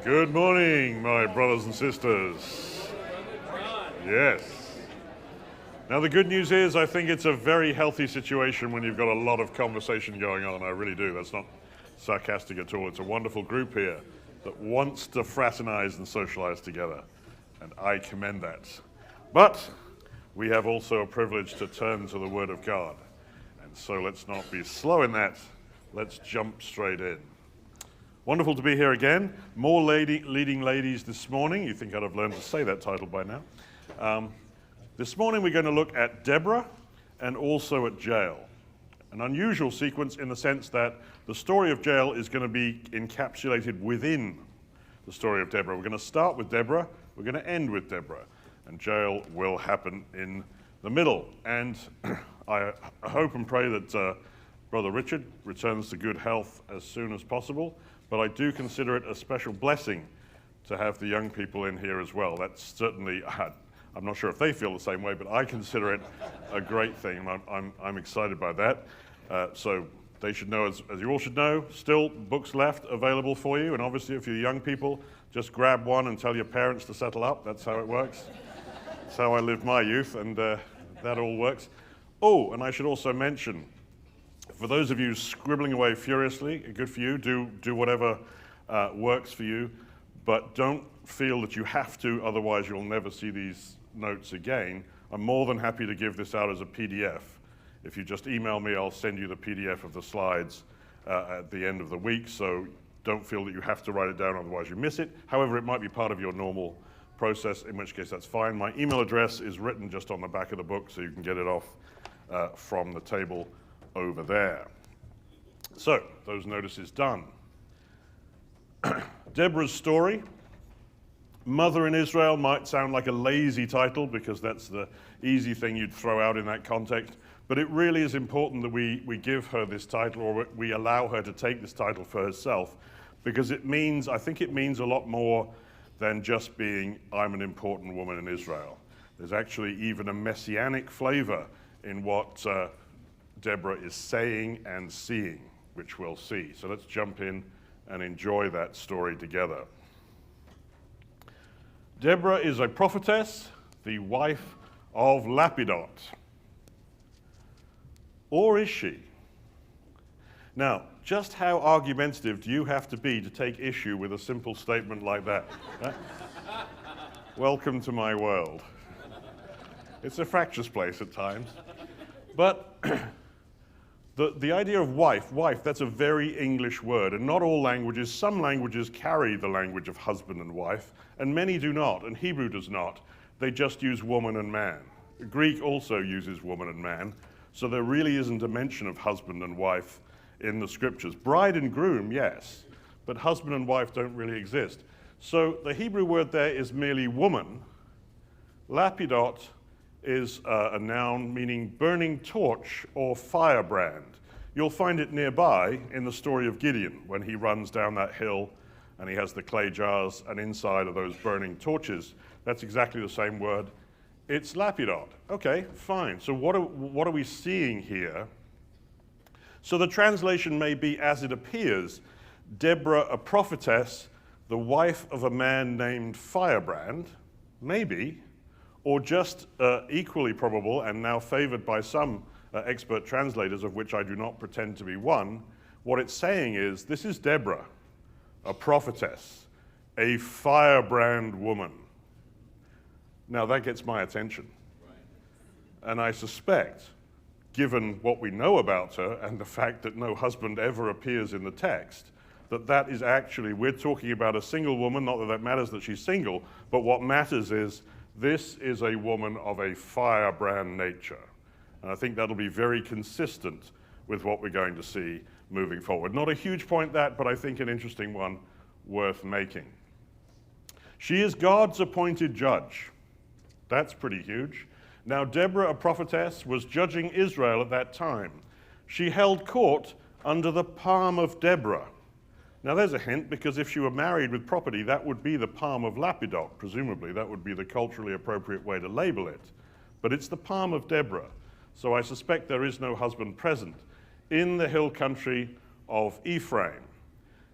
Good morning, my brothers and sisters. Yes. Now, the good news is I think it's a very healthy situation when you've got a lot of conversation going on. I really do. That's not sarcastic at all. It's a wonderful group here that wants to fraternize and socialize together, and I commend that. But we have also a privilege to turn to the Word of God, and so let's not be slow in that. Let's jump straight in. Wonderful to be here again. More leading ladies this morning. You think I'd have learned to say that title by now. This morning we're going to look at Deborah and also at Jael. An unusual sequence in the sense that the story of Jael is going to be encapsulated within the story of Deborah. We're going to start with Deborah, we're going to end with Deborah, and Jael will happen in the middle. And I hope and pray that Brother Richard returns to good health as soon as possible. But I do consider it a special blessing to have the young people in here as well. That's certainly, I'm not sure if they feel the same way, but I consider it a great thing. I'm excited by that. So they should know, as you all should know, still books left available for you. And obviously, if you're young people, just grab one and tell your parents to settle up. That's how it works. That's how I lived my youth, and that all works. Oh, and I should also mention, for those of you scribbling away furiously, good for you, do whatever works for you, but don't feel that you have to, otherwise you'll never see these notes again. I'm more than happy to give this out as a PDF. If you just email me, I'll send you the PDF of the slides at the end of the week, so don't feel that you have to write it down, otherwise you miss it. However, it might be part of your normal process, in which case that's fine. My email address is written just on the back of the book, so you can get it off from the table over there. So, those notices done. Deborah's story. Mother in Israel might sound like a lazy title because that's the easy thing you'd throw out in that context, but it really is important that we give her this title, or we allow her to take this title for herself, because I think it means a lot more than just being, I'm an important woman in Israel. There's actually even a messianic flavor in what Deborah is saying and seeing, which we'll see. So let's jump in and enjoy that story together. Deborah is a prophetess, the wife of Lapidot. Or is she? Now, just how argumentative do you have to be to take issue with a simple statement like that? Welcome to my world. It's a fractious place at times. But the idea of wife, that's a very English word, and not all languages. Some languages carry the language of husband and wife, and many do not, and Hebrew does not. They just use woman and man. Greek also uses woman and man, so there really isn't a mention of husband and wife in the scriptures. Bride and groom, yes, but husband and wife don't really exist. So the Hebrew word there is merely woman. Lapidot is a noun meaning burning torch or firebrand. You'll find it nearby in the story of Gideon when he runs down that hill and he has the clay jars, and inside are those burning torches. That's exactly the same word. It's Lapidot. Okay, fine. So what are we seeing here? So the translation may be as it appears, Deborah, a prophetess, the wife of a man named Firebrand, maybe, or just equally probable, and now favored by some expert translators, of which I do not pretend to be one, what it's saying is, this is Deborah, a prophetess, a firebrand woman. Now that gets my attention. Right. And I suspect, given what we know about her and the fact that no husband ever appears in the text, that is actually, we're talking about a single woman, not that that matters that she's single, but what matters is this is a woman of a firebrand nature. And I think that'll be very consistent with what we're going to see moving forward. Not a huge point that, but I think an interesting one worth making. She is God's appointed judge. That's pretty huge. Now, Deborah, a prophetess, was judging Israel at that time. She held court under the palm of Deborah. Now, there's a hint, because if she were married with property, that would be the palm of Lapidot, presumably. That would be the culturally appropriate way to label it. But it's the palm of Deborah. So I suspect there is no husband present in the hill country of Ephraim.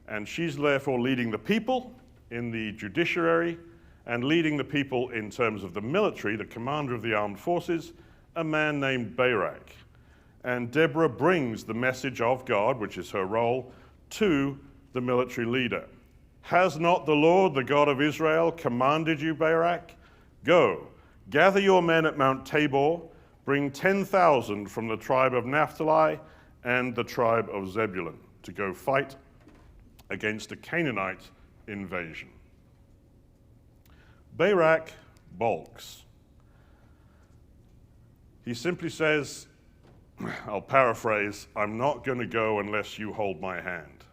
And she's therefore leading the people, in the judiciary, and leading the people in terms of the military, the commander of the armed forces, a man named Barak. And Deborah brings the message of God, which is her role, to the military leader. Has not the Lord, the God of Israel, commanded you, Barak? Go, gather your men at Mount Tabor, bring 10,000 from the tribe of Naphtali and the tribe of Zebulun to go fight against a Canaanite invasion. Barak balks. He simply says, I'll paraphrase, I'm not going to go unless you hold my hand.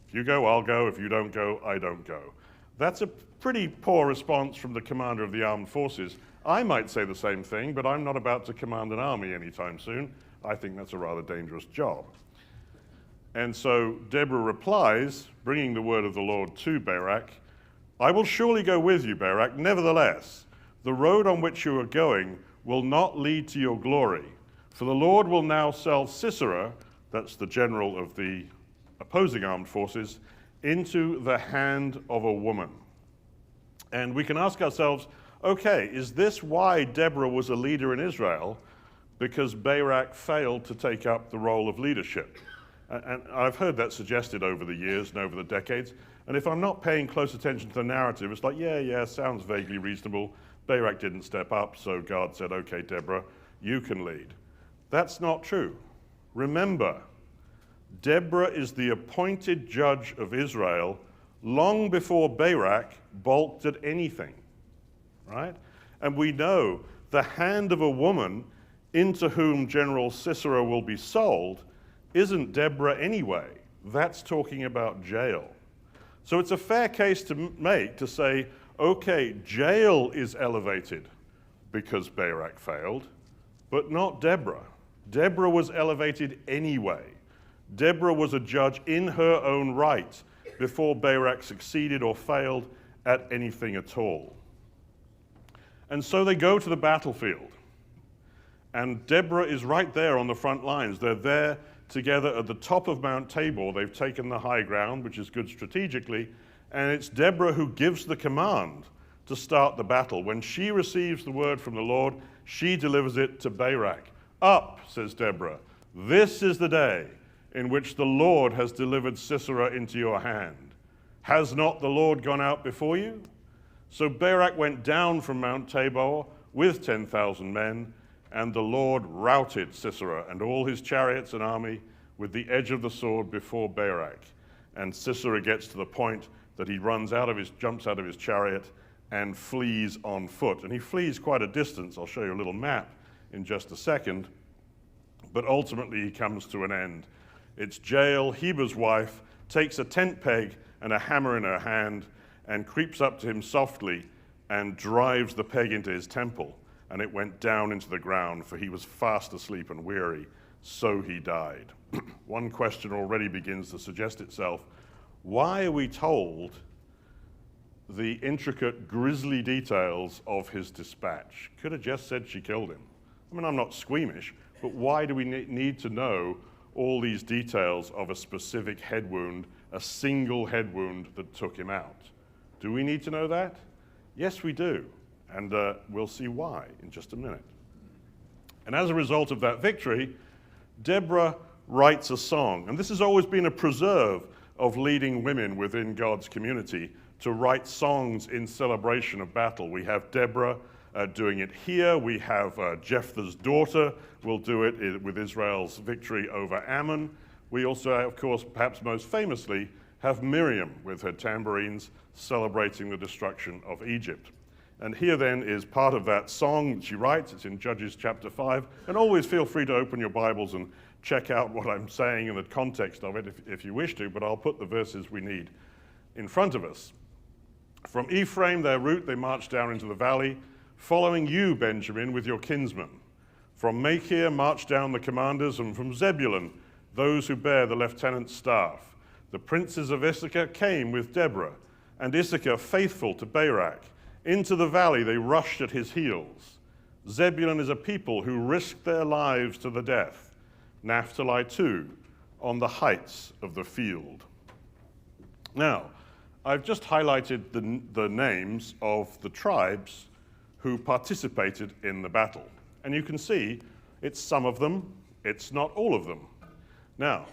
If you go, I'll go. If you don't go, I don't go. That's a pretty poor response from the commander of the armed forces. I might say the same thing, but I'm not about to command an army anytime soon. I think that's a rather dangerous job. And so Deborah replies, bringing the word of the Lord to Barak, I will surely go with you, Barak. Nevertheless, the road on which you are going will not lead to your glory. For the Lord will now sell Sisera, that's the general of the opposing armed forces, into the hand of a woman. And we can ask ourselves, okay, is this why Deborah was a leader in Israel? Because Barak failed to take up the role of leadership. And I've heard that suggested over the years and over the decades. And if I'm not paying close attention to the narrative, it's like, yeah, sounds vaguely reasonable. Barak didn't step up, so God said, okay, Deborah, you can lead. That's not true. Remember, Deborah is the appointed judge of Israel long before Barak balked at anything, right? And we know the hand of a woman into whom General Sisera will be sold isn't Deborah anyway. That's talking about Jael. So it's a fair case to make to say, okay, Jael is elevated because Barak failed, but not Deborah. Deborah was elevated anyway. Deborah was a judge in her own right before Barak succeeded or failed at anything at all. And so they go to the battlefield. And Deborah is right there on the front lines. They're there together at the top of Mount Tabor. They've taken the high ground, which is good strategically. And it's Deborah who gives the command to start the battle. When she receives the word from the Lord, she delivers it to Barak. Up, says Deborah, this is the day in which the Lord has delivered Sisera into your hand. Has not the Lord gone out before you? So Barak went down from Mount Tabor with 10,000 men, and the Lord routed Sisera and all his chariots and army with the edge of the sword before Barak. And Sisera gets to the point that he jumps out of his chariot and flees on foot. And he flees quite a distance. I'll show you a little map in just a second. But ultimately he comes to an end. It's Jael, Heber's wife, takes a tent peg and a hammer in her hand and creeps up to him softly and drives the peg into his temple. And it went down into the ground, for he was fast asleep and weary, so he died. One question already begins to suggest itself. Why are we told the intricate, grisly details of his dispatch? Could have just said she killed him. I mean, I'm not squeamish, but why do we need to know all these details of a specific head wound, a single head wound that took him out? Do we need to know that? Yes, we do. And we'll see why in just a minute. And as a result of that victory, Deborah writes a song. And this has always been a preserve of leading women within God's community, to write songs in celebration of battle. We have Deborah doing it here. We have Jephthah's daughter will do it with Israel's victory over Ammon. We also, of course, perhaps most famously, have Miriam with her tambourines celebrating the destruction of Egypt. And here then is part of that song that she writes. It's in Judges chapter 5. And always feel free to open your Bibles and check out what I'm saying and the context of it if you wish to, but I'll put the verses we need in front of us. From Ephraim, their route, they marched down into the valley, following you, Benjamin, with your kinsmen. From Machir marched down the commanders, and from Zebulun, those who bear the lieutenant's staff. The princes of Issachar came with Deborah, and Issachar faithful to Barak. Into the valley they rushed at his heels. Zebulun is a people who risked their lives to the death. Naphtali too, on the heights of the field. Now, I've just highlighted the names of the tribes who participated in the battle. And you can see it's some of them, it's not all of them. Now,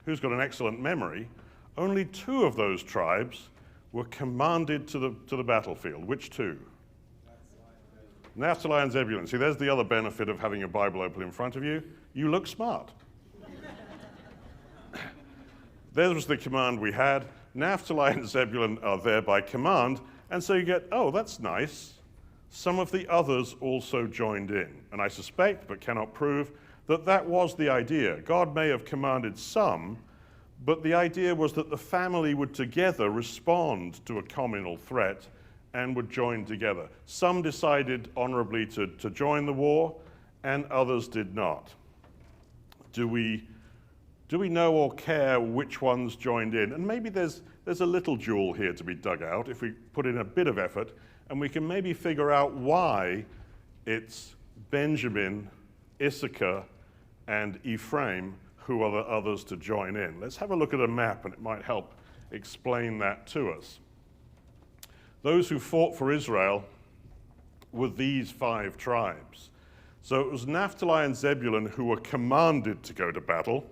who's got an excellent memory? Only 2 of those tribes were commanded to the battlefield. Which 2? Naphtali and Zebulun. See, there's the other benefit of having a Bible open in front of you. You look smart. There was the command we had. Naphtali and Zebulun are there by command, and so you get, oh, that's nice. Some of the others also joined in, and I suspect, but cannot prove, that that was the idea. God may have commanded some, but the idea was that the family would together respond to a communal threat and would join together. Some decided honorably to join the war, and others did not. Do we know or care which ones joined in? And maybe there's a little jewel here to be dug out if we put in a bit of effort, and we can maybe figure out why it's Benjamin, Issachar, and Ephraim who are the others to join in. Let's have a look at a map, and it might help explain that to us. Those who fought for Israel were these 5 tribes. So it was Naphtali and Zebulun who were commanded to go to battle.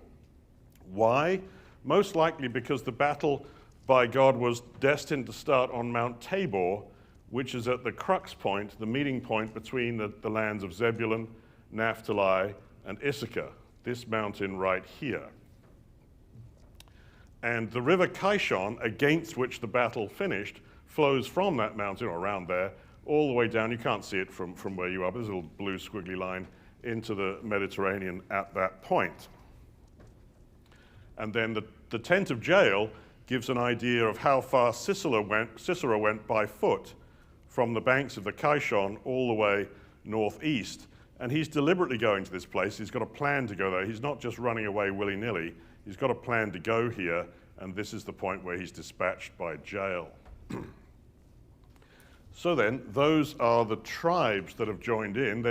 Why? Most likely because the battle by God was destined to start on Mount Tabor, which is at the crux point, the meeting point between the lands of Zebulun, Naphtali, and Issachar, this mountain right here. And the river Kishon, against which the battle finished, flows from that mountain, or around there, all the way down. You can't see it from where you are, but there's a little blue squiggly line into the Mediterranean at that point. And then the tent of Jael gives an idea of how far Sisera went by foot from the banks of the Kishon all the way northeast. And he's deliberately going to this place. He's got a plan to go there. He's not just running away willy-nilly. He's got a plan to go here, and this is the point where he's dispatched by Jael. So then, those are the tribes that have joined in.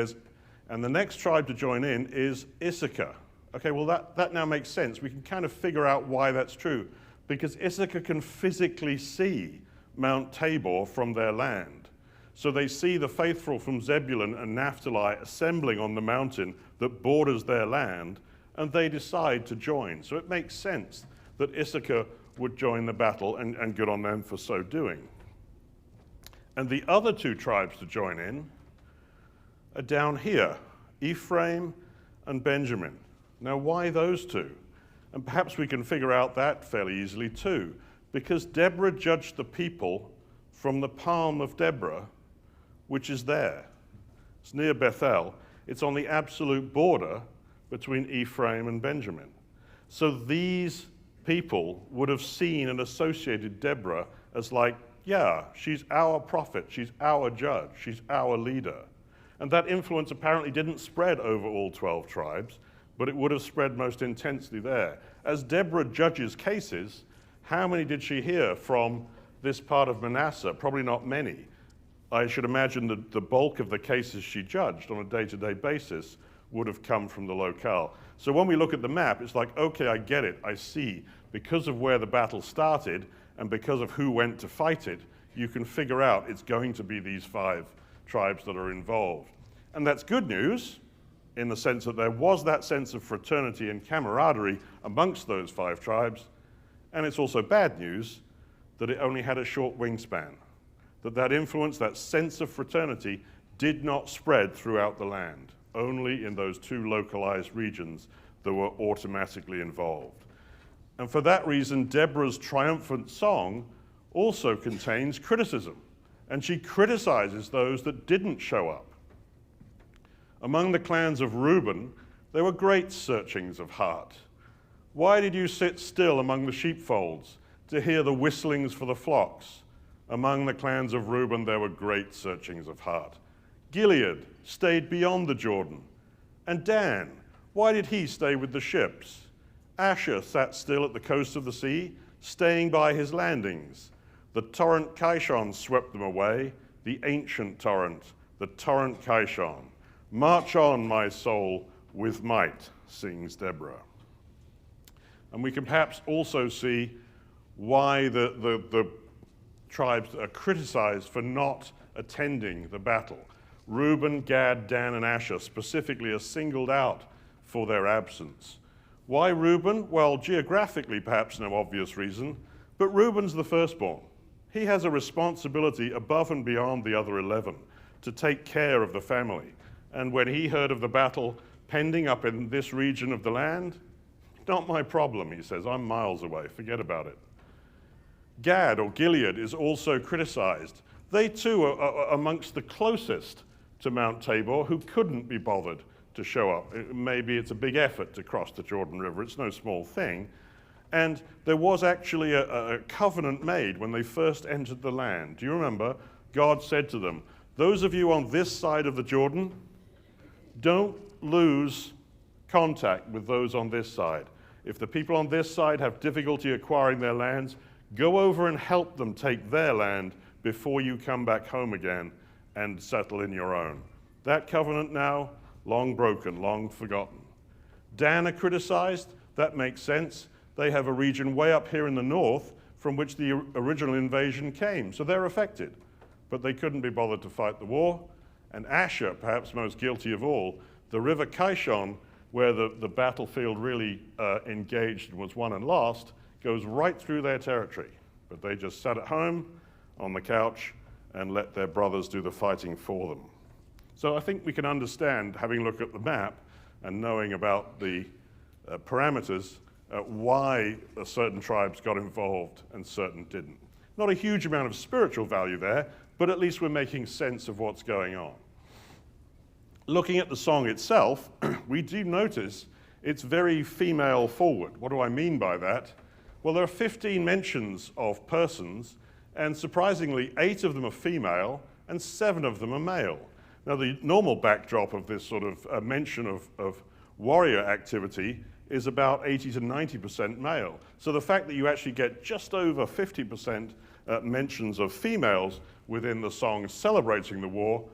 And the next tribe to join in is Issachar. Okay, well, that now makes sense. We can kind of figure out why that's true, because Issachar can physically see Mount Tabor from their land. So they see the faithful from Zebulun and Naphtali assembling on the mountain that borders their land, and they decide to join. So it makes sense that Issachar would join the battle, and good on them for so doing. And the other 2 tribes to join in are down here, Ephraim and Benjamin. Now, why those 2? And perhaps we can figure out that fairly easily too, because Deborah judged the people from the palm of Deborah, which is there. It's near Bethel. It's on the absolute border between Ephraim and Benjamin. So these people would have seen and associated Deborah as like, yeah, she's our prophet, she's our judge, she's our leader. And that influence apparently didn't spread over all 12 tribes, but it would have spread most intensely there. As Deborah judges cases, how many did she hear from this part of Manasseh? Probably not many. I should imagine that the bulk of the cases she judged on a day-to-day basis would have come from the locale. So when we look at the map, it's like, okay, I get it, I see. Because of where the battle started, and because of who went to fight it, you can figure out it's going to be these 5 tribes that are involved. And that's good news, in the sense that there was that sense of fraternity and camaraderie amongst those 5 tribes, and it's also bad news that it only had a short wingspan, that influence, that sense of fraternity, did not spread throughout the land, only in those 2 localized regions that were automatically involved. And for that reason, Deborah's triumphant song also contains criticism, and she criticizes those that didn't show up. Among the clans of Reuben, there were great searchings of heart. Why did you sit still among the sheepfolds to hear the whistlings for the flocks? Among the clans of Reuben, there were great searchings of heart. Gilead stayed beyond the Jordan. And Dan, why did he stay with the ships? Asher sat still at the coast of the sea, staying by his landings. The torrent Kishon swept them away, the ancient torrent, the torrent Kishon. March on, my soul, with might, sings Deborah. And we can perhaps also see why the tribes are criticized for not attending the battle. Reuben, Gad, Dan, and Asher specifically are singled out for their absence. Why Reuben? Well, geographically, perhaps no obvious reason, but Reuben's the firstborn. He has a responsibility above and beyond the other 11 to take care of the family. And when he heard of the battle pending up in this region of the land, not my problem, he says. I'm miles away. Forget about it. Gad, or Gilead, is also criticized. They too are amongst the closest to Mount Tabor who couldn't be bothered to show up. Maybe it's a big effort to cross the Jordan River. It's no small thing. And there was actually a covenant made when they first entered the land. Do you remember? God said to them, those of you on this side of the Jordan, don't lose contact with those on this side. If the people on this side have difficulty acquiring their lands, go over and help them take their land before you come back home again and settle in your own. That covenant now, long broken, long forgotten. Dan are criticized. That makes sense. They have a region way up here in the north from which the original invasion came, so they're affected. But they couldn't be bothered to fight the war. And Asher, perhaps most guilty of all, the river Kishon, where the battlefield really engaged and was won and lost, goes right through their territory. But they just sat at home on the couch and let their brothers do the fighting for them. So I think we can understand, having looked at the map and knowing about the parameters, why certain tribes got involved and certain didn't. Not a huge amount of spiritual value there, but at least we're making sense of what's going on. Looking at the song itself, we do notice it's very female forward. What do I mean by that? Well, there are 15 mentions of persons, and surprisingly, 8 of them are female and 7 of them are male. Now, the normal backdrop of this sort of mention of warrior activity is about 80 to 90% male. So the fact that you actually get just over 50% mentions of females within the song celebrating the war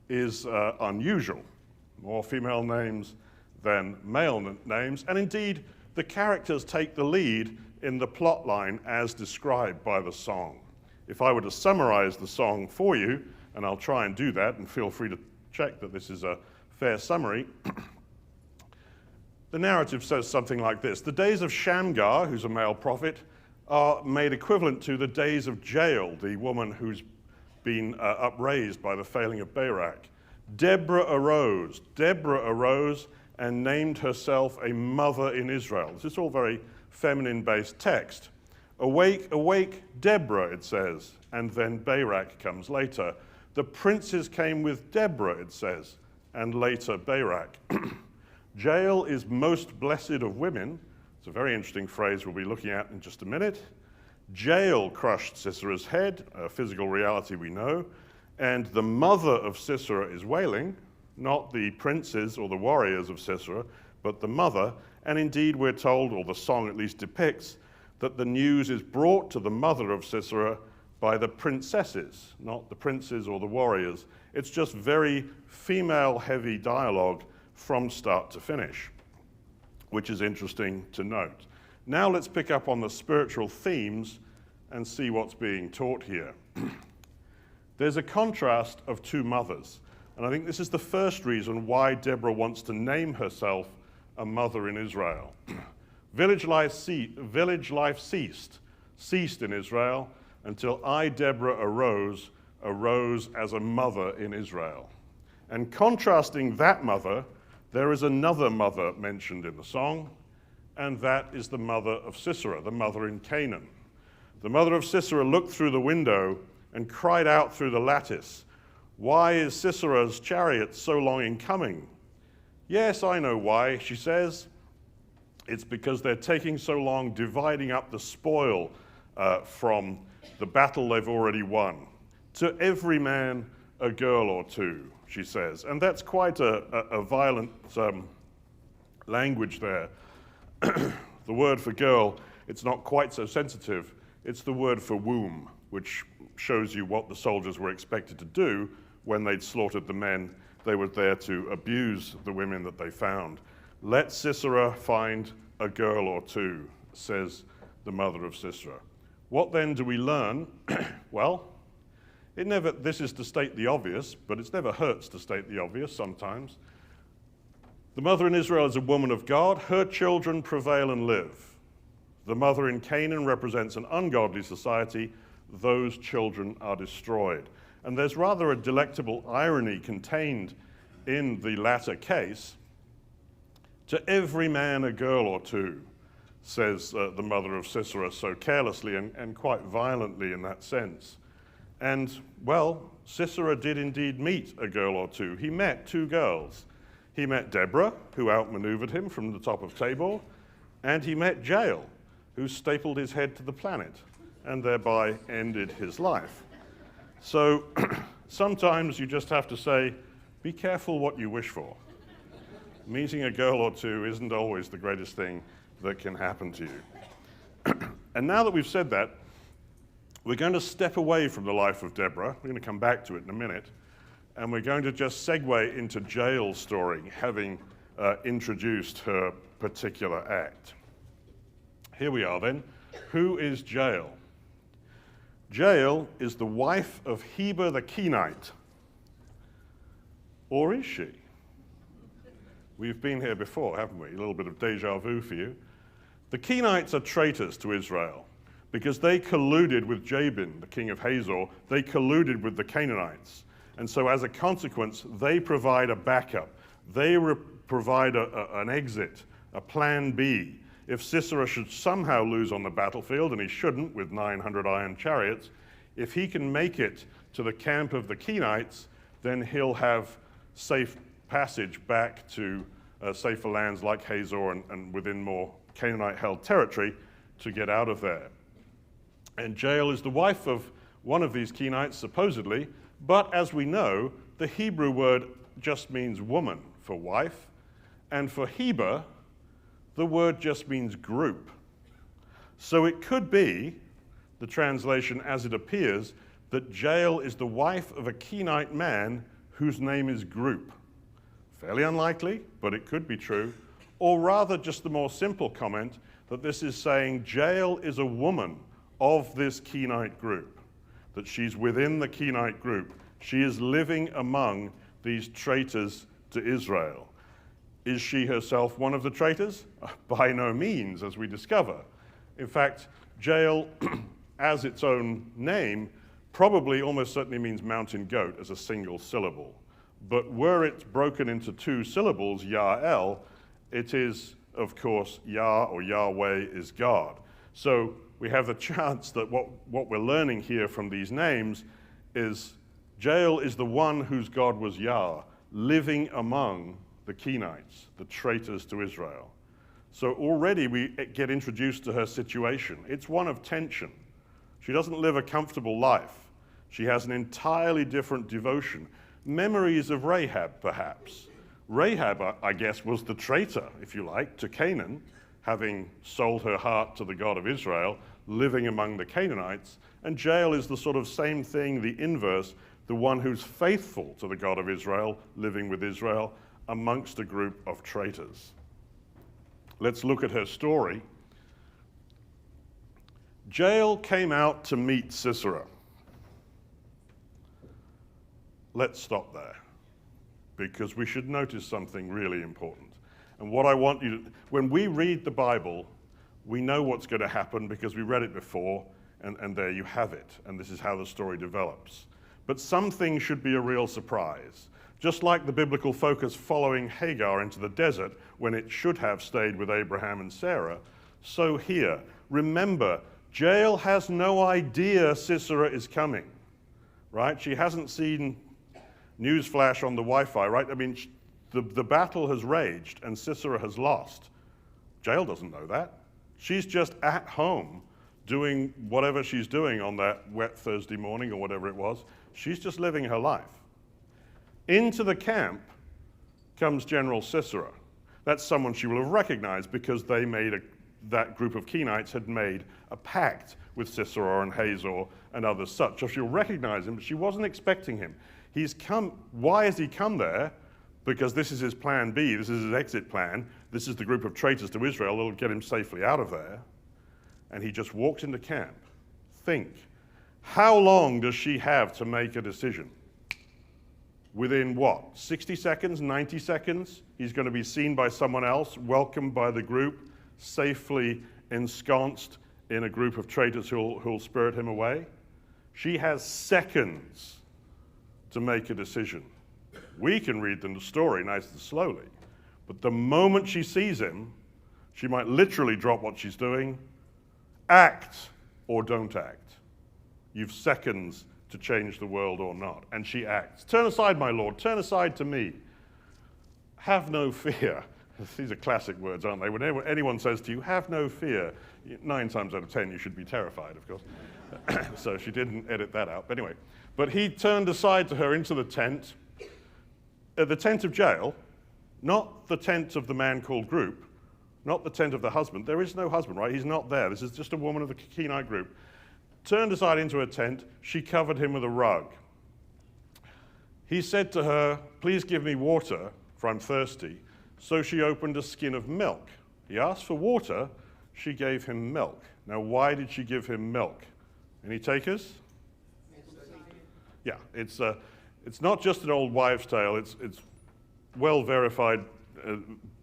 is unusual. More female names than male names, and indeed the characters take the lead in the plot line as described by the song. If I were to summarize the song for you, and I'll try and do that, and feel free to check that this is a fair summary, the narrative says something like this. The days of Shamgar, who's a male prophet, are made equivalent to the days of Jael, the woman who's been upraised by the failing of Barak. Deborah arose and named herself a mother in Israel. This is all very feminine-based text. Awake, awake, Deborah, it says, and then Barak comes later. The princes came with Deborah, it says, and later Barak. Jael is most blessed of women. It's a very interesting phrase we'll be looking at in just a minute. Jael crushed Sisera's head, a physical reality we know, and the mother of Sisera is wailing, not the princes or the warriors of Sisera, but the mother. And indeed, we're told, or the song at least depicts, that the news is brought to the mother of Sisera by the princesses, not the princes or the warriors. It's just very female-heavy dialogue from start to finish, which is interesting to note. Now let's pick up on the spiritual themes and see what's being taught here. There's a contrast of 2 mothers, and I think this is the first reason why Deborah wants to name herself a mother in Israel. Village life ceased in Israel until I, Deborah, arose as a mother in Israel. And contrasting that mother, there is another mother mentioned in the song, and that is the mother of Sisera, the mother in Canaan. The mother of Sisera looked through the window and cried out through the lattice, "Why is Sisera's chariot so long in coming?" "Yes, I know why," she says. "It's because they're taking so long dividing up the spoil from the battle they've already won. To every man a girl or 2, she says." And that's quite a violent language there. The word for girl, it's not quite so sensitive. It's the word for womb, which shows you what the soldiers were expected to do when they'd slaughtered the men. They were there to abuse the women that they found. "Let Sisera find a girl or 2, says the mother of Sisera. What then do we learn? Well, this is to state the obvious, but it never hurts to state the obvious sometimes. The mother in Israel is a woman of God. Her children prevail and live. The mother in Canaan represents an ungodly society. Those children are destroyed. And there's rather a delectable irony contained in the latter case. To every man a girl or two, says the mother of Sisera so carelessly and quite violently in that sense. And, well, Sisera did indeed meet a girl or two. He met two girls. He met Deborah, who outmaneuvered him from the top of Tabor, and he met Jael, who stapled his head to the planet and thereby ended his life. So sometimes you just have to say, be careful what you wish for. Meeting a girl or two isn't always the greatest thing that can happen to you. And now that we've said that, we're going to step away from the life of Deborah. We're going to come back to it in a minute. And we're going to just segue into Jael's story, having introduced her particular act. Here we are then. Who is Jael? Jael is the wife of Heber the Kenite. Or is she? We've been here before, haven't we? A little bit of deja vu for you. The Kenites are traitors to Israel because they colluded with Jabin, the king of Hazor. They colluded with the Canaanites. And so as a consequence, they provide a backup. They provide an exit, a plan B. If Sisera should somehow lose on the battlefield, and he shouldn't with 900 iron chariots, if he can make it to the camp of the Kenites, then he'll have safe passage back to safer lands like Hazor and within more Canaanite-held territory to get out of there. And Jael is the wife of one of these Kenites, supposedly, but as we know, the Hebrew word just means woman for wife, and for Heber, the word just means group. So it could be, the translation as it appears, that Jael is the wife of a Kenite man whose name is Group. Fairly unlikely, but it could be true. Or rather, just the more simple comment that this is saying Jael is a woman of this Kenite group, that she's within the Kenite group. She is living among these traitors to Israel. Is she herself one of the traitors? By no means, as we discover. In fact, Jael, as its own name, probably almost certainly means mountain goat as a single syllable. But were it broken into two syllables, Ya'el, it is, of course, Yah or Yahweh is God. So we have the chance that what we're learning here from these names is Jael is the one whose God was Yah, living among the Kenites, the traitors to Israel. So already we get introduced to her situation. It's one of tension. She doesn't live a comfortable life. She has an entirely different devotion. Memories of Rahab, perhaps. Rahab, I guess, was the traitor, if you like, to Canaan, having sold her heart to the God of Israel, living among the Canaanites. And Jael is the sort of same thing, the inverse, the one who's faithful to the God of Israel, living with Israel, amongst a group of traitors. Let's look at her story. Jael came out to meet Sisera. Let's stop there, because we should notice something really important. And what I want you to, when we read the Bible, we know what's going to happen because we read it before, and there you have it, and this is how the story develops. But some things should be a real surprise. Just like the biblical focus following Hagar into the desert when it should have stayed with Abraham and Sarah, so here, remember, Jael has no idea Sisera is coming, right? She hasn't seen newsflash on the Wi-Fi, right? I mean, the battle has raged and Sisera has lost. Jael doesn't know that. She's just at home doing whatever she's doing on that wet Thursday morning or whatever it was. She's just living her life. Into the camp comes General Sisera. That's someone she will have recognized because they that group of Kenites had made a pact with Sisera and Hazor and others such. So she'll recognize him, but she wasn't expecting him. He's come. Why has he come there? Because this is his plan B. This is his exit plan. This is the group of traitors to Israel that will get him safely out of there. And he just walked into camp. Think. How long does she have to make a decision? Within what? 60 seconds, 90 seconds? He's going to be seen by someone else, welcomed by the group, safely ensconced in a group of traitors who'll spirit him away. She has seconds to make a decision. We can read the story nice and slowly, but the moment she sees him, she might literally drop what she's doing, act or don't act. You've seconds to change the world or not. And she acts. Turn aside, my Lord, turn aside to me. Have no fear. These are classic words, aren't they? When anyone says to you, have no fear, 9 times out of 10 you should be terrified, of course. So she didn't edit that out. But anyway, but he turned aside to her into the tent of jail, not the tent of the man called group, not the tent of the husband. There is no husband, right? He's not there. This is just a woman of the Kenite group. Turned aside into a tent, she covered him with a rug. He said to her, please give me water, for I'm thirsty. So she opened a skin of milk. He asked for water, she gave him milk. Now, why did she give him milk? Any takers? Yeah, it's not just an old wives' tale, it's well-verified,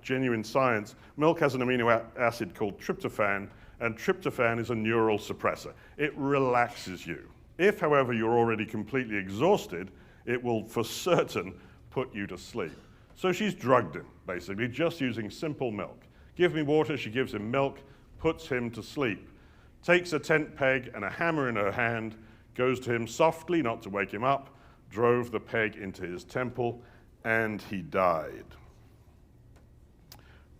genuine science. Milk has an amino acid called tryptophan, and tryptophan is a neural suppressor. It relaxes you. If, however, you're already completely exhausted, it will for certain put you to sleep. So she's drugged him, basically, just using simple milk. Give me water, she gives him milk, puts him to sleep, takes a tent peg and a hammer in her hand, goes to him softly, not to wake him up, drove the peg into his temple, and he died.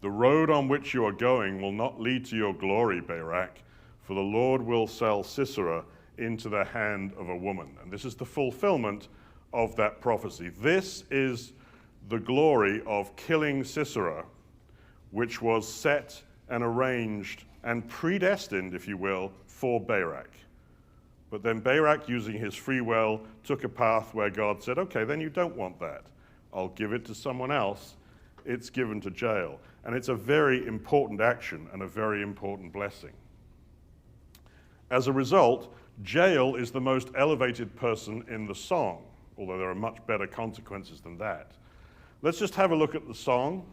The road on which you are going will not lead to your glory, Barak, for the Lord will sell Sisera into the hand of a woman. And this is the fulfillment of that prophecy. This is the glory of killing Sisera, which was set and arranged and predestined, if you will, for Barak. But then Barak, using his free will, took a path where God said, okay, then you don't want that. I'll give it to someone else. It's given to Jael. And it's a very important action and a very important blessing. As a result, Jael is the most elevated person in the song, although there are much better consequences than that. Let's just have a look at the song.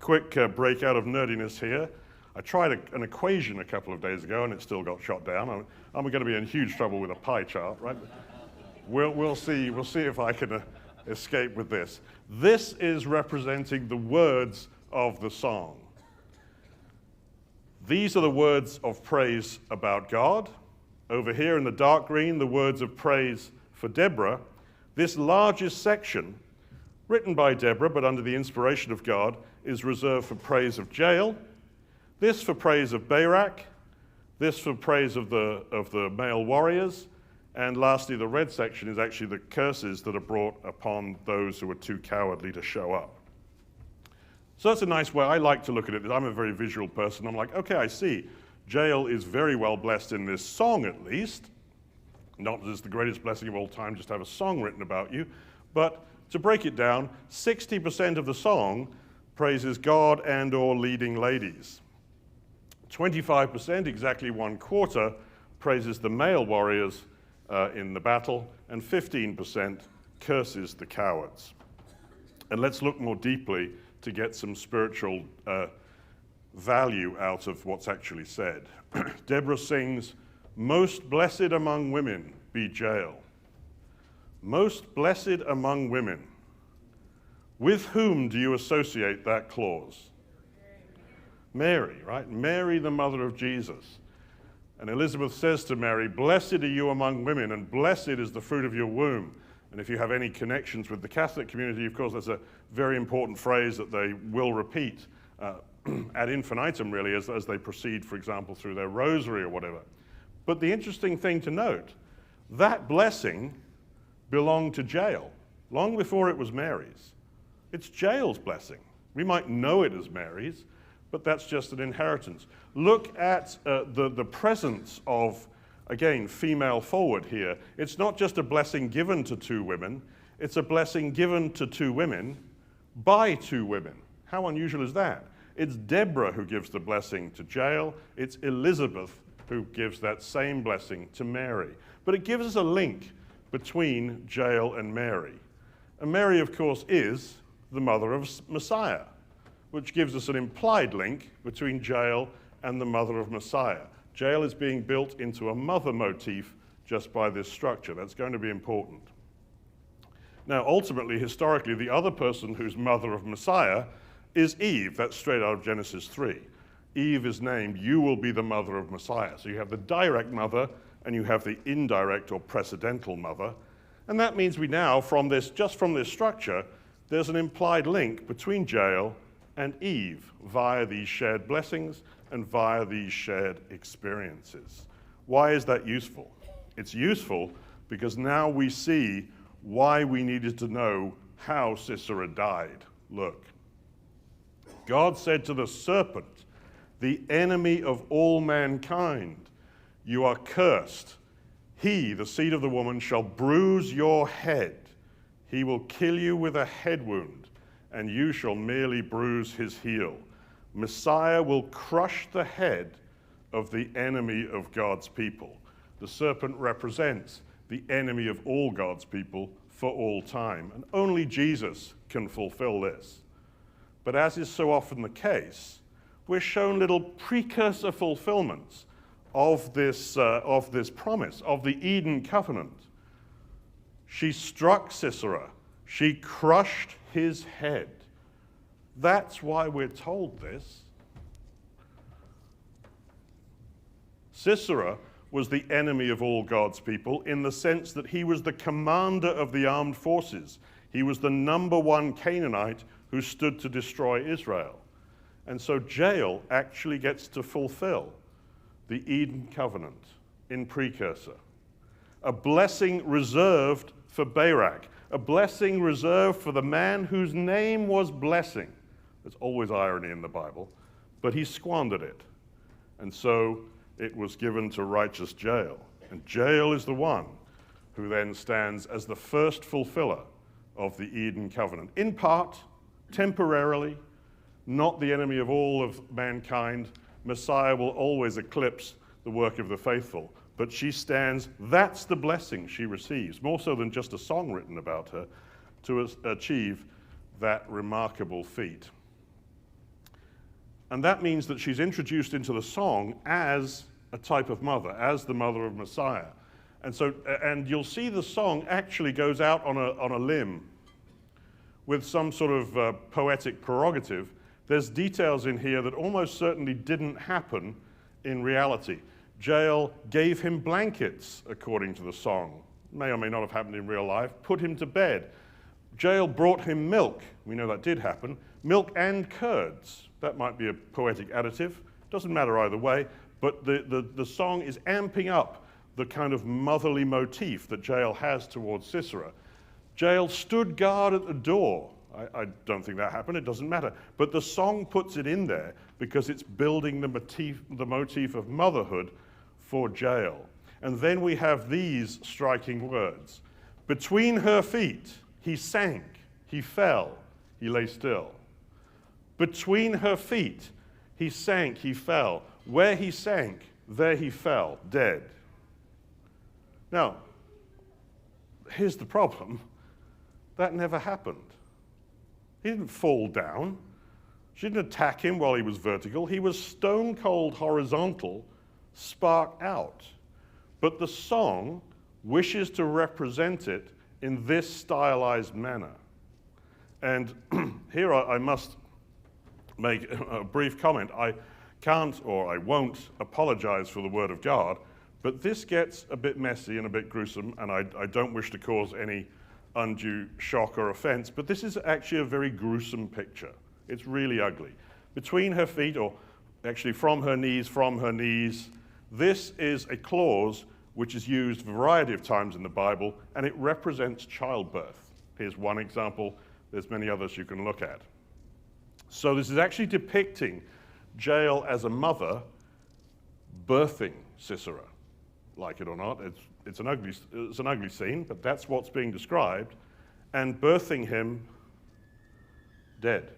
Quick breakout of nerdiness here. I tried an equation a couple of days ago and it still got shot down. I'm going to be in huge trouble with a pie chart, right? We'll see if I can escape with this. This is representing the words of the song. These are the words of praise about God. Over here in the dark green, the words of praise for Deborah. This largest section, written by Deborah but under the inspiration of God, is reserved for praise of Jael. This for praise of Barak. This for praise of the male warriors. And lastly, the red section is actually the curses that are brought upon those who are too cowardly to show up. So that's a nice way. I like to look at it. I'm a very visual person. I'm like, okay, I see. Jael is very well blessed in this song, at least. Not that it's the greatest blessing of all time, just to have a song written about you. But to break it down, 60% of the song praises God and or leading ladies. 25%, exactly 1/4, praises the male warriors in the battle, and 15% curses the cowards. And let's look more deeply to get some spiritual value out of what's actually said. Deborah sings, most blessed among women be Jael. Most blessed among women. With whom do you associate that clause? Mary, right? Mary, the mother of Jesus. And Elizabeth says to Mary, blessed are you among women, and blessed is the fruit of your womb. And if you have any connections with the Catholic community, of course, that's a very important phrase that they will repeat ad infinitum, really, as they proceed, for example, through their rosary or whatever. But the interesting thing to note, that blessing belonged to Jael long before it was Mary's. It's Jael's blessing. We might know it as Mary's, but that's just an inheritance. Look at the presence of, again, female forward here. It's not just a blessing given to 2 women, it's a blessing given to 2 women by 2 women. How unusual is that? It's Deborah who gives the blessing to Jael, it's Elizabeth who gives that same blessing to Mary. But it gives us a link between Jael and Mary. And Mary, of course, is the mother of Messiah, which gives us an implied link between Jael and the mother of Messiah. Jael is being built into a mother motif just by this structure. That's going to be important. Now, ultimately, historically, the other person who's mother of Messiah is Eve. That's straight out of Genesis 3. Eve is named, "You will be the mother of Messiah." So you have the direct mother, and you have the indirect or precedental mother. And that means we now, just from this structure, there's an implied link between Jael and Eve via these shared blessings and via these shared experiences. Why is that useful? It's useful because now we see why we needed to know how Sisera died. Look, God said to the serpent, the enemy of all mankind, "You are cursed. He, the seed of the woman, shall bruise your head. He will kill you with a head wound, and you shall merely bruise his heel." Messiah will crush the head of the enemy of God's people. The serpent represents the enemy of all God's people for all time, and only Jesus can fulfill this. But as is so often the case, we're shown little precursor fulfillments of this promise, of the Eden covenant. She struck Sisera. She crushed his head. That's why we're told this. Sisera was the enemy of all God's people in the sense that he was the commander of the armed forces. He was the number one Canaanite who stood to destroy Israel. And so Jael actually gets to fulfill the Eden covenant in precursor. A blessing reserved for Barak, a blessing reserved for the man whose name was blessing. There's always irony in the Bible, but he squandered it. And so it was given to righteous Jael. And Jael is the one who then stands as the first fulfiller of the Eden covenant. In part, temporarily, not the enemy of all of mankind. Messiah will always eclipse the work of the faithful. But she stands, that's the blessing she receives, more so than just a song written about her, to achieve that remarkable feat. And that means that she's introduced into the song as a type of mother, as the mother of Messiah. And you'll see the song actually goes out on a limb with some sort of poetic prerogative. There's details in here that almost certainly didn't happen in reality. Jael gave him blankets, according to the song. May or may not have happened in real life. Put him to bed. Jael brought him milk. We know that did happen. Milk and curds. That might be a poetic additive. Doesn't matter either way. But the song is amping up the kind of motherly motif that Jael has towards Sisera. Jael stood guard at the door. I don't think that happened. It doesn't matter. But the song puts it in there because it's building the motif of motherhood for Jael. And then we have these striking words. Between her feet, he sank, he fell, he lay still. Between her feet, he sank, he fell. Where he sank, there he fell, dead. Now, here's the problem. That never happened. He didn't fall down. She didn't attack him while he was vertical. He was stone cold horizontal, spark out. But the song wishes to represent it in this stylized manner. And here I must make a brief comment. I can't or I won't apologize for the word of God, but this gets a bit messy and a bit gruesome, and I don't wish to cause any undue shock or offense, but this is actually a very gruesome picture. It's really ugly. Between her feet, or actually from her knees, this is a clause which is used a variety of times in the Bible, and it represents childbirth. Here's one example. There's many others you can look at. So this is actually depicting Jael as a mother birthing Sisera. Like it or not, it's an ugly scene, but that's what's being described, and birthing him dead.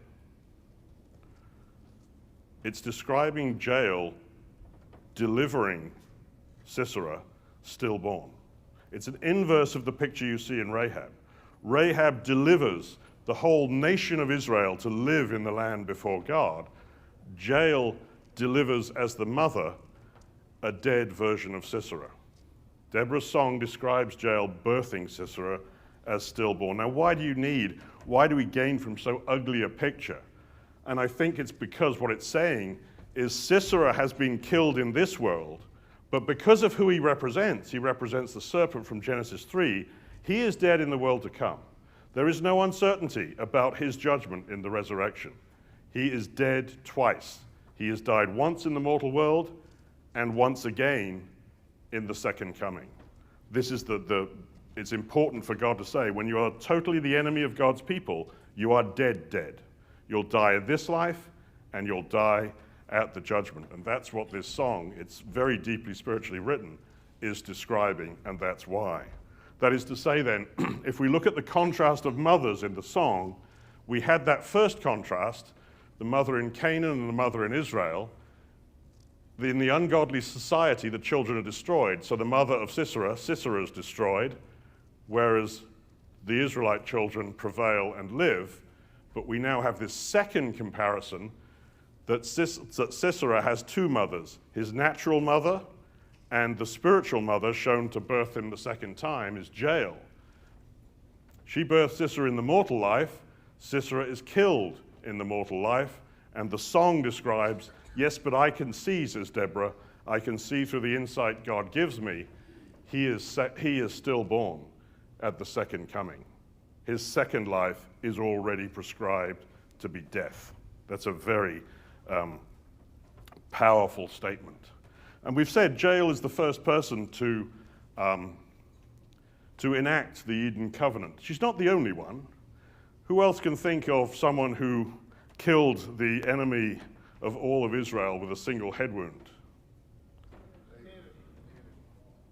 It's describing Jael delivering Sisera stillborn. It's an inverse of the picture you see in Rahab. Rahab delivers the whole nation of Israel to live in the land before God. Jael delivers as the mother a dead version of Sisera. Deborah's song describes Jael birthing Sisera as stillborn. Now, why do we gain from so ugly a picture? And I think it's because what it's saying is Sisera has been killed in this world, but because of who he represents the serpent from Genesis 3, he is dead in the world to come. There is no uncertainty about his judgment in the resurrection. He is dead twice. He has died once in the mortal world and once again in the second coming. This is it's important for God to say, when you are totally the enemy of God's people, you are dead. You'll die in this life and you'll die at the judgment. And that's what this song, it's very deeply spiritually written, is describing, and that's why. That is to say then, if we look at the contrast of mothers in the song, we had that first contrast, the mother in Canaan and the mother in Israel. In the ungodly society, the children are destroyed. So the mother of Sisera is destroyed, whereas the Israelite children prevail and live. But we now have this second comparison that Sisera has two mothers, his natural mother and the spiritual mother shown to birth him the second time is Jael. She birthed Sisera in the mortal life. Sisera is killed in the mortal life. And the song describes, yes, but I can see, says Deborah, I can see through the insight God gives me, he is stillborn at the second coming. His second life is already prescribed to be death. That's a very powerful statement. And we've said Jael is the first person to enact the Eden covenant. She's not the only one. Who else can think of someone who killed the enemy of all of Israel with a single head wound?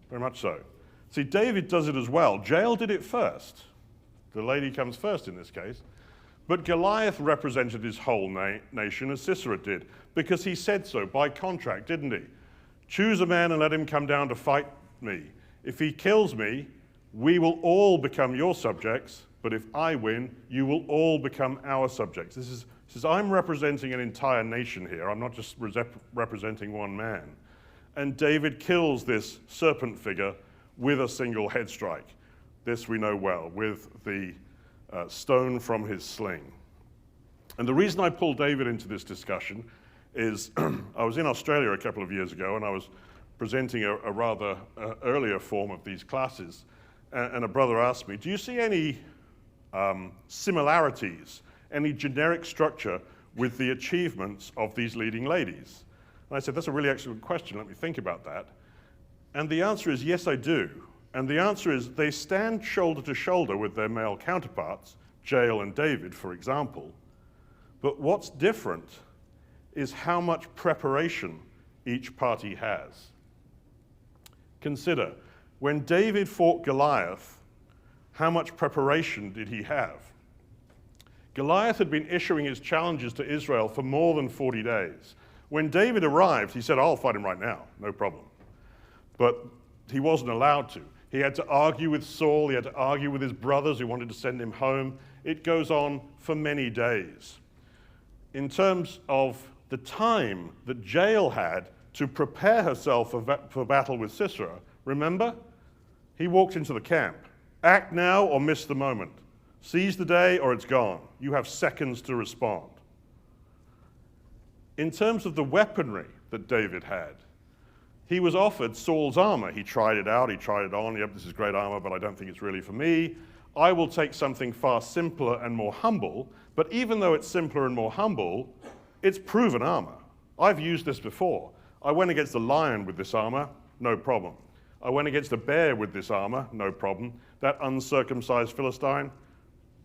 Very much so. See, David does it as well. Jael did it first. The lady comes first in this case. But Goliath represented his whole nation as Sisera did, because he said so by contract, didn't he? Choose a man and let him come down to fight me. If he kills me, we will all become your subjects, but if I win, you will all become our subjects. This is I'm representing an entire nation here. I'm not just representing one man. And David kills this serpent figure with a single head strike. This we know well, with the stone from his sling. And the reason I pulled David into this discussion is I was in Australia a couple of years ago and I was presenting a rather earlier form of these classes, and a brother asked me, do you see any similarities, any generic structure with the achievements of these leading ladies? And I said, that's a really excellent question, let me think about that. And the answer is yes, I do. And the answer is they stand shoulder to shoulder with their male counterparts, Jael and David, for example. But what's different is how much preparation each party has. Consider, when David fought Goliath, how much preparation did he have? Goliath had been issuing his challenges to Israel for more than 40 days. When David arrived, he said, I'll fight him right now, no problem. But he wasn't allowed to. He had to argue with Saul, he had to argue with his brothers who wanted to send him home. It goes on for many days. In terms of the time that Jael had to prepare herself for battle with Sisera, remember? He walked into the camp. Act now or miss the moment. Seize the day or it's gone. You have seconds to respond. In terms of the weaponry that David had, he was offered Saul's armor. He tried it out, he tried it on. Yep, this is great armor, but I don't think it's really for me. I will take something far simpler and more humble, but even though it's simpler and more humble, it's proven armor. I've used this before. I went against a lion with this armor, no problem. I went against a bear with this armor, no problem. That uncircumcised Philistine,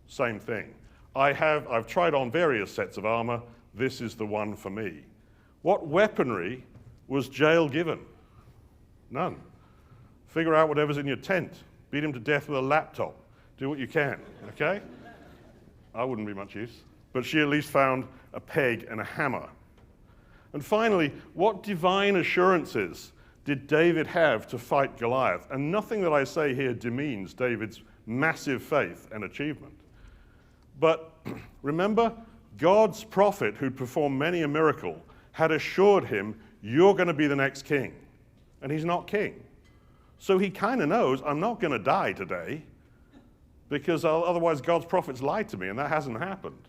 same thing. I've tried on various sets of armor. This is the one for me. What weaponry was Jael given? None. Figure out whatever's in your tent. Beat him to death with a laptop. Do what you can, okay? I wouldn't be much use. But she at least found a peg and a hammer. And finally, what divine assurances did David have to fight Goliath? And nothing that I say here demeans David's massive faith and achievement. But remember, God's prophet who'd performed many a miracle had assured him, you're going to be the next king. And he's not king. So he kind of knows, I'm not going to die today, because otherwise God's prophets lied to me, and that hasn't happened.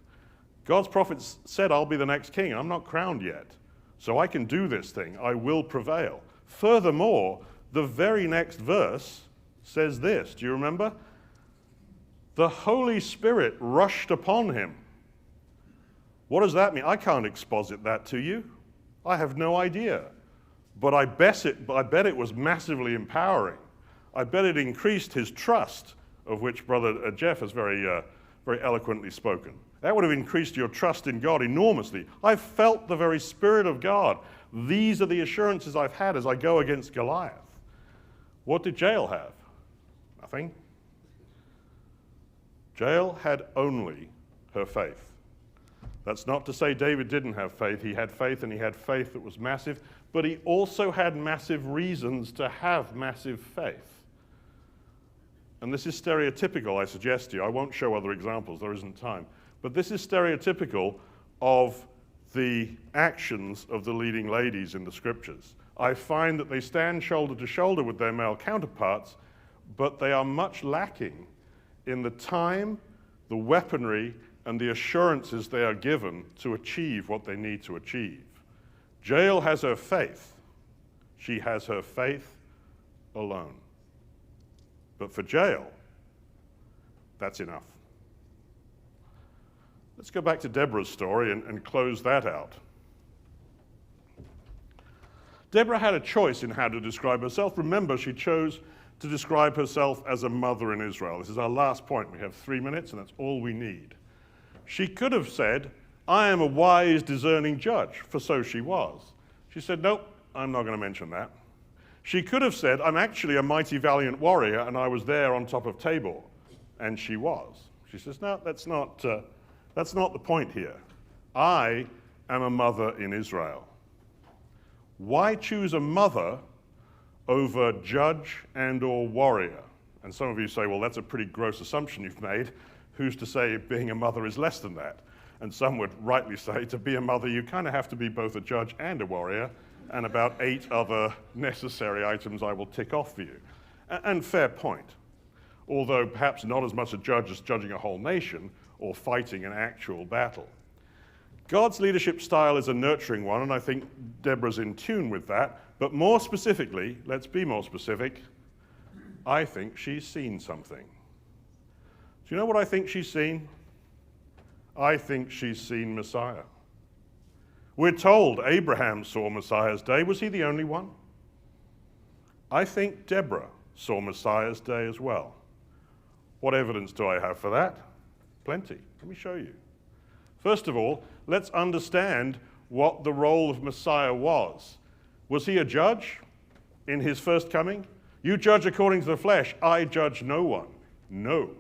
God's prophets said, I'll be the next king, and I'm not crowned yet. So I can do this thing. I will prevail. Furthermore, the very next verse says this. Do you remember? The Holy Spirit rushed upon him. What does that mean? I can't exposit that to you. I have no idea. But I bet it was massively empowering. I bet it increased his trust, of which Brother Jeff has very eloquently spoken. That would have increased your trust in God enormously. I've felt the very Spirit of God. These are the assurances I've had as I go against Goliath. What did Jael have? Nothing. Jael had only her faith. That's not to say David didn't have faith. He had faith, and he had faith that was massive, but he also had massive reasons to have massive faith. And this is stereotypical, I suggest to you. I won't show other examples, there isn't time. But this is stereotypical of the actions of the leading ladies in the scriptures. I find that they stand shoulder to shoulder with their male counterparts, but they are much lacking in the time, the weaponry, and the assurances they are given to achieve what they need to achieve. Jael has her faith. She has her faith alone. But for Jael, that's enough. Let's go back to Deborah's story and close that out. Deborah had a choice in how to describe herself. Remember, she chose to describe herself as a mother in Israel. This is our last point. We have 3 minutes, and that's all we need. She could have said, I am a wise, discerning judge, for so she was. She said, nope, I'm not going to mention that. She could have said, I'm actually a mighty, valiant warrior, and I was there on top of Tabor, and she was. She says, no, that's not the point here. I am a mother in Israel. Why choose a mother over judge and or warrior? And some of you say, well, that's a pretty gross assumption you've made. Who's to say being a mother is less than that? And some would rightly say to be a mother, you kind of have to be both a judge and a warrior, and about 8 other necessary items I will tick off for you. And fair point. Although perhaps not as much a judge as judging a whole nation or fighting an actual battle. God's leadership style is a nurturing one, and I think Deborah's in tune with that. But more specifically, let's be more specific, I think she's seen something. Do you know what I think she's seen? I think she's seen Messiah. We're told Abraham saw Messiah's day. Was he the only one? I think Deborah saw Messiah's day as well. What evidence do I have for that? Plenty. Let me show you. First of all, let's understand what the role of Messiah was. Was he a judge in his first coming? You judge according to the flesh. I judge no one. No.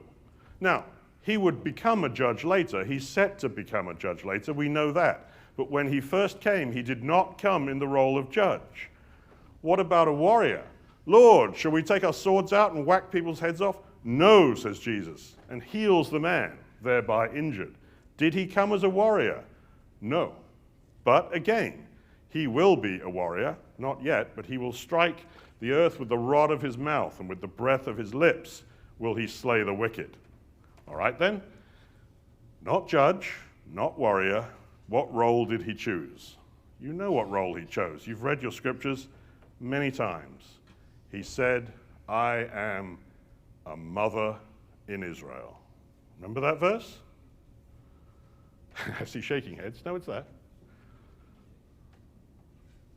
Now, he would become a judge later. He's set to become a judge later. We know that. But when he first came, he did not come in the role of judge. What about a warrior? Lord, shall we take our swords out and whack people's heads off? No, says Jesus, and heals the man, thereby injured. Did he come as a warrior? No. But again, he will be a warrior, not yet, but he will strike the earth with the rod of his mouth, and with the breath of his lips will he slay the wicked. All right then, not judge, not warrior. What role did he choose? You know what role he chose. You've read your scriptures many times. He said, I am a mother in Israel. Remember that verse? I see shaking heads. No, it's that.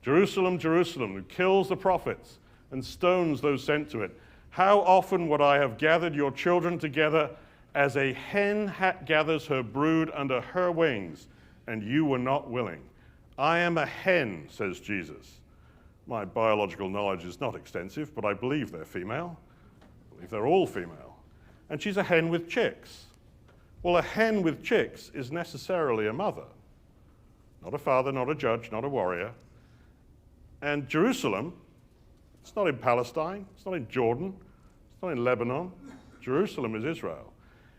Jerusalem, Jerusalem, who kills the prophets and stones those sent to it. How often would I have gathered your children together as a hen gathers her brood under her wings, and you were not willing. I am a hen, says Jesus. My biological knowledge is not extensive, but I believe they're female. I believe they're all female. And she's a hen with chicks. Well, a hen with chicks is necessarily a mother. Not a father, not a judge, not a warrior. And Jerusalem It's not in Palestine. It's not in Jordan. It's not in Lebanon. Jerusalem is Israel.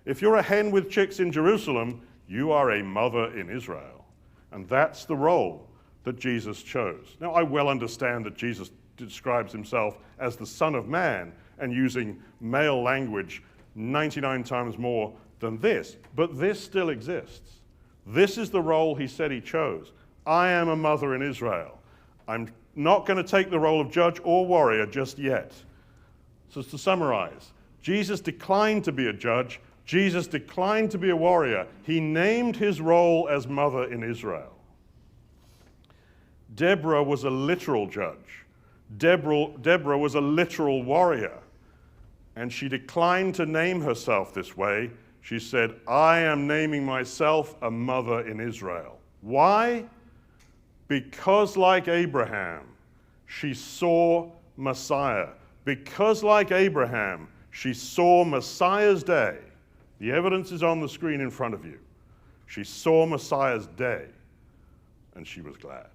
If you're a hen with chicks in Jerusalem, you are a mother in Israel. And that's the role that Jesus chose. Now, I well understand that Jesus describes himself as the Son of Man and using male language 99 times more than this, but this still exists. This is the role he said he chose. I am a mother in Israel. I'm not going to take the role of judge or warrior just yet. So to summarize, Jesus declined to be a judge. Jesus declined to be a warrior. He named his role as mother in Israel. Deborah was a literal judge. Deborah was a literal warrior. And she declined to name herself this way. She said, I am naming myself a mother in Israel. Why? Because like Abraham, she saw Messiah. Because like Abraham, she saw Messiah's day. The evidence is on the screen in front of you. She saw Messiah's day, and she was glad.